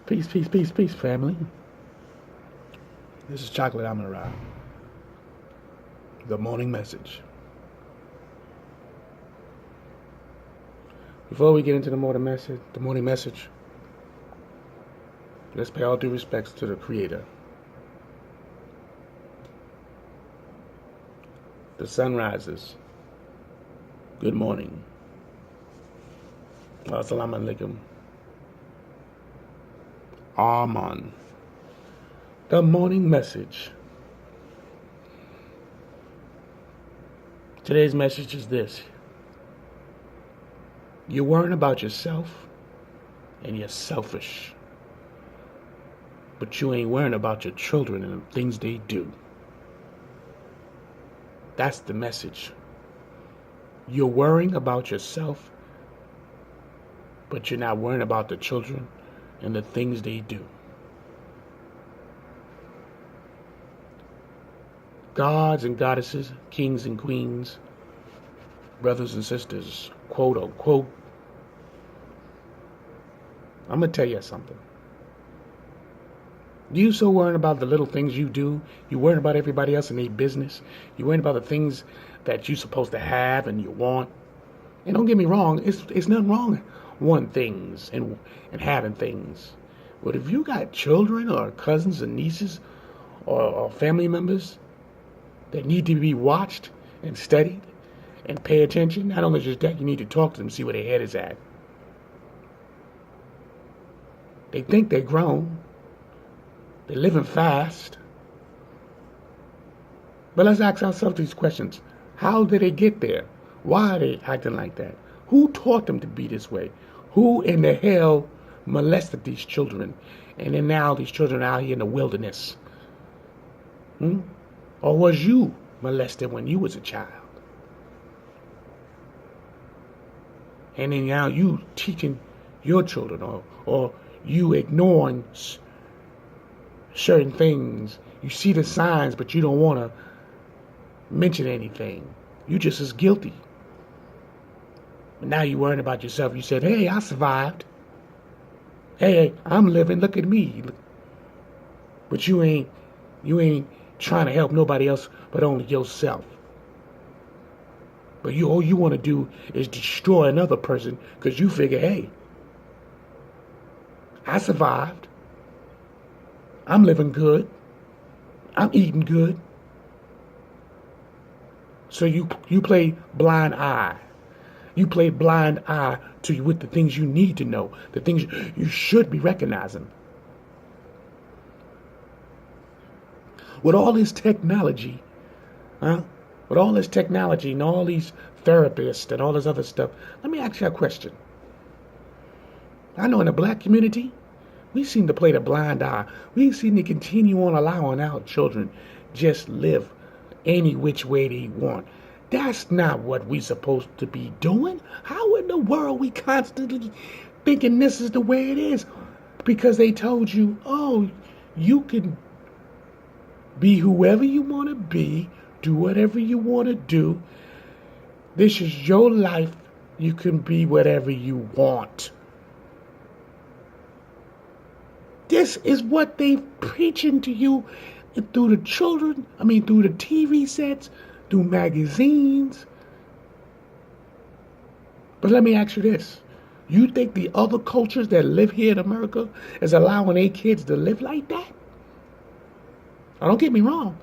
Peace, peace, peace, peace, family. This is Chocolate AMUN-RA, the morning message. Before we get into the morning message, let's pay all due respects to the Creator. The sun rises. Good morning. Assalamu alaikum. Aman. The morning message. Today's message is this. You're worrying about yourself and you're selfish. But you ain't worrying about your children and the things they do. That's the message. You're worrying about yourself, but you're not worrying about the children and the things they do. Gods and goddesses, kings and queens, brothers and sisters, quote unquote. I'm going to tell you something. You so worried about the little things you do. You worried about everybody else and their business. You worried about the things that you're supposed to have and you want. And don't get me wrong, it's nothing wrong wanting things and having things. But if you got children or cousins and nieces or family members that need to be watched and studied and pay attention, not only just that, you need to talk to them, see where their head is at. They think they're grown. They're living fast. But let's ask ourselves these questions. How did they get there? Why are they acting like that? Who taught them to be this way? Who in the hell molested these children? And then now these children are out here in the wilderness. Or was you molested when you was a child? And then now you teaching your children, or you ignoring certain things. You see the signs, but you don't want to mention anything. You just as guilty. But now you're worrying about yourself. You said, hey, I survived. Hey, I'm living. Look at me. But you ain't trying to help nobody else but only yourself. But all you want to do is destroy another person because you figure, hey, I survived. I'm living good. I'm eating good. So you play blind eye. You play blind eye with the things you need to know, the things you should be recognizing. With all this technology, with all this technology and all these therapists and all this other stuff, let me ask you a question. I know in the black community, we seem to play the blind eye. We seem to continue on allowing our children just live any which way they want. That's not what we're supposed to be doing. How in the world we constantly thinking this is the way it is? Because they told you, oh, you can be whoever you want to be, do whatever you want to do. This is your life. You can be whatever you want. This is what they preaching to you through the children, through the TV sets, through magazines. But let me ask you this. You think the other cultures that live here in America is allowing their kids to live like that? Now, don't get me wrong.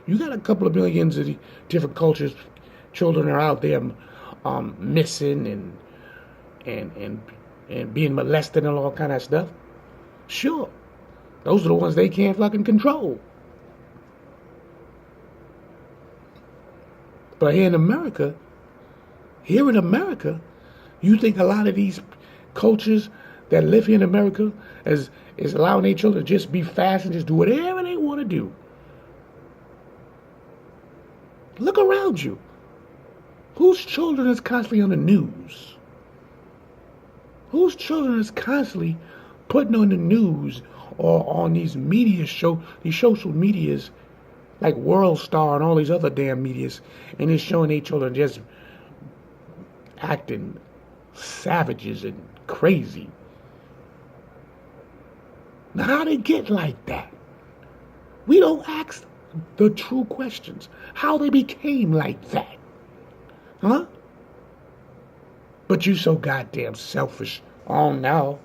You got a couple of millions of different cultures. Children are out there missing and being molested and all kind of stuff. Sure. Those are the ones they can't fucking control. But here in America, you think a lot of these cultures that live here in America is allowing their children to just be fast and just do whatever they want to do. Look around you. Whose children is constantly on the news? Whose children is constantly putting on the news or on these these social medias like World Star and all these other damn medias, and it's showing their children just acting savages and crazy. Now, how they get like that? We don't ask the true questions. How they became like that. Huh? But you so goddamn selfish. Oh no.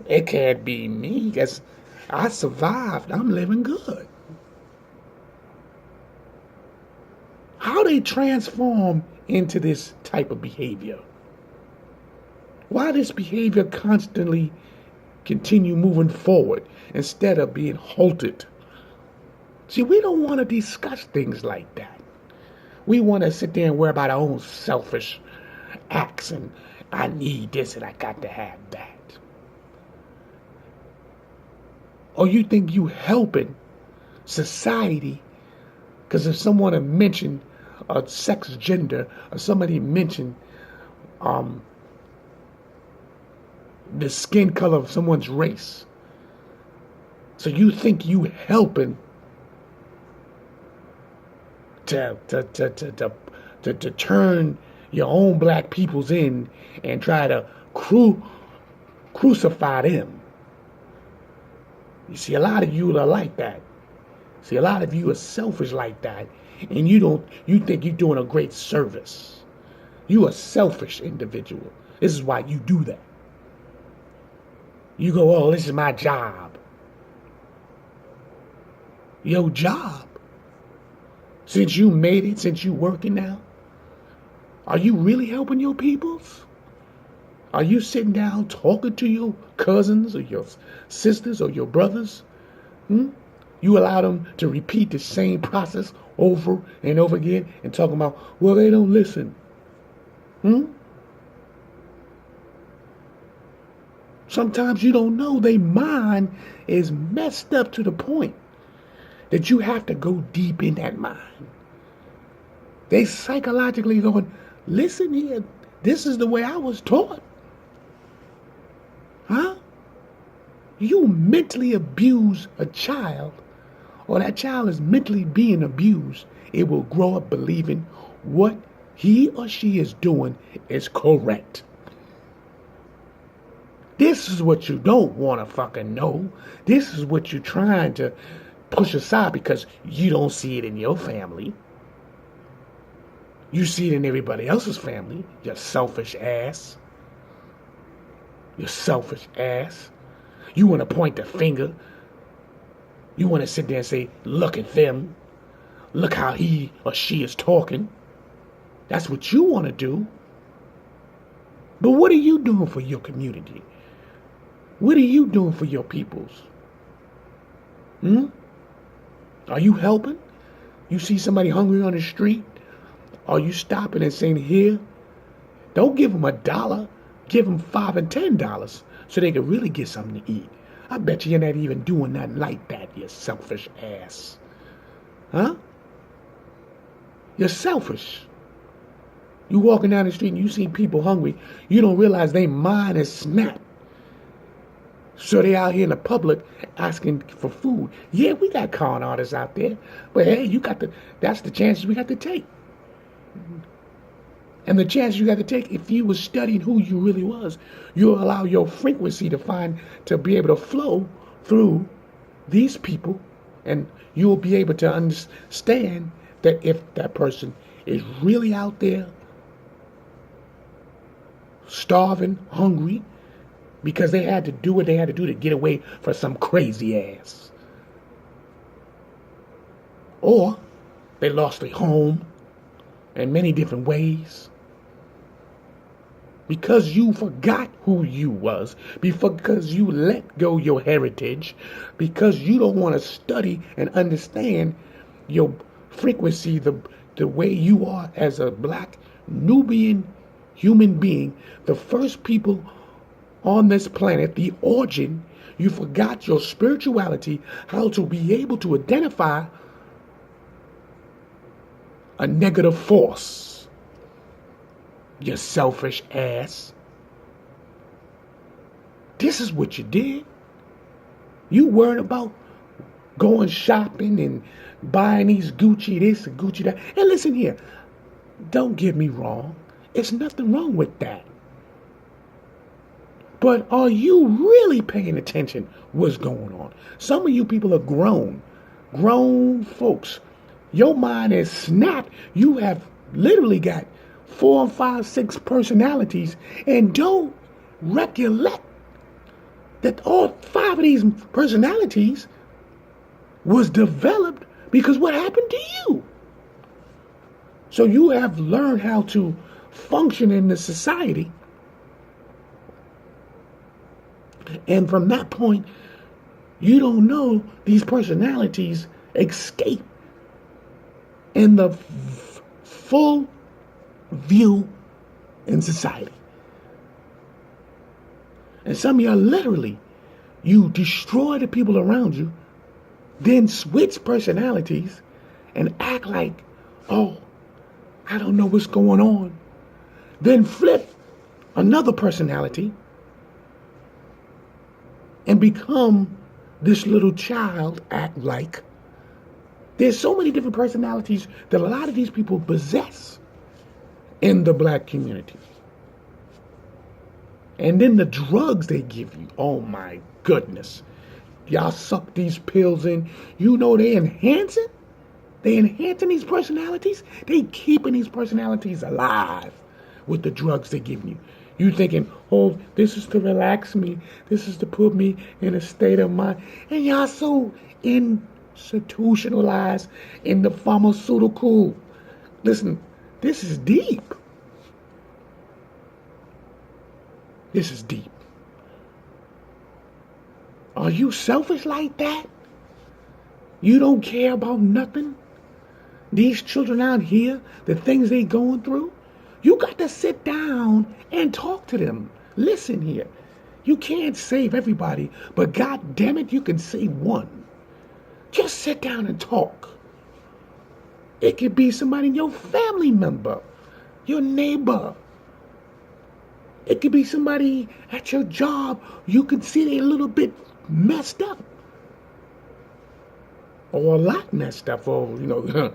It can't be me. Because I survived. I'm living good. How they transform into this type of behavior? Why this behavior constantly continue moving forward instead of being halted? See, we don't want to discuss things like that. We want to sit there and worry about our own selfish acts and I need this and I got to have that. Or you think you helping society because if someone mentioned a sex gender or somebody mentioned the skin color of someone's race, so you think you helping to turn your own black peoples in and try to crucify them. You see, a lot of you are like that. See, a lot of you are selfish like that, and you think you're doing a great service. You are a selfish individual. This is why you do that. You go, oh, this is my job. Your job? Since you made it, since you working now, are you really helping your peoples? Are you sitting down talking to your cousins or your sisters or your brothers? You allow them to repeat the same process over and over again and talking about, well, they don't listen. Sometimes you don't know their mind is messed up to the point that you have to go deep in that mind. They psychologically going, listen here, this is the way I was taught. Huh? You mentally abuse a child, or that child is mentally being abused, it will grow up believing what he or she is doing is correct. This is what you don't want to fucking know. This is what you're trying to push aside because you don't see it in your family. You see it in everybody else's family, you selfish ass. You selfish ass. You want to point the finger. You want to sit there and say, look at them. Look how he or she is talking. That's what you want to do. But what are you doing for your community? What are you doing for your peoples? Are you helping? You see somebody hungry on the street? Are you stopping and saying, here? Don't give them $1. Give them $5 and $10 so they can really get something to eat. I bet you're not even doing nothing like that, you selfish ass. Huh? You're selfish. You walking down the street and you see people hungry, you don't realize their mind is snapped. So they out here in the public asking for food. Yeah, we got con artists out there, but hey, that's the chances we got to take. And the chance you got to take, if you was studying who you really was, you'll allow your frequency to be able to flow through these people, and you'll be able to understand that if that person is really out there starving, hungry, because they had to do what they had to do to get away from some crazy ass. Or they lost their home in many different ways. Because you forgot who you was, because you let go your heritage, because you don't want to study and understand your frequency, the way you are as a black Nubian human being, the first people on this planet, the origin, you forgot your spirituality, how to be able to identify a negative force. You selfish ass. This is what you did. You worried about going shopping and buying these Gucci this and Gucci that. And listen here, don't get me wrong. There's nothing wrong with that. But are you really paying attention what's going on? Some of you people are grown folks. Your mind is snapped. You have literally got 4, 5, 6 personalities and don't recollect that all 5 of these personalities was developed because what happened to you. So you have learned how to function in the society. And from that point, you don't know these personalities escape in the full view in society. And some of y'all literally, you destroy the people around you, then switch personalities and act like, oh, I don't know what's going on. Then flip another personality and become this little child act like. There's so many different personalities that a lot of these people possess in the black community. And then the drugs they give you, oh my goodness. Y'all suck these pills in. You know they enhancing these personalities. They keeping these personalities alive with the drugs they giving you. You thinking, oh, this is to relax me. This is to put me in a state of mind. And y'all so institutionalized in the pharmaceutical. Listen, this is deep. This is deep. Are you selfish like that? You don't care about nothing? These children out here, the things they going through, you got to sit down and talk to them. Listen here. You can't save everybody, but God damn it, you can save one. Just sit down and talk. It could be somebody, your family member, your neighbor. It could be somebody at your job. You can see they're a little bit messed up. Or a lot messed up, or,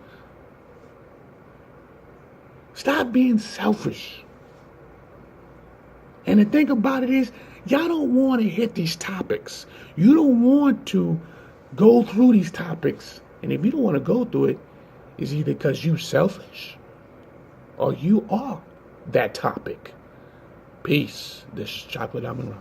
Stop being selfish. And the thing about it is, y'all don't want to hit these topics. You don't want to go through these topics. And if you don't want to go through it, it's either because you selfish or you are that topic. Peace. This is Chocolate AMUN-RA.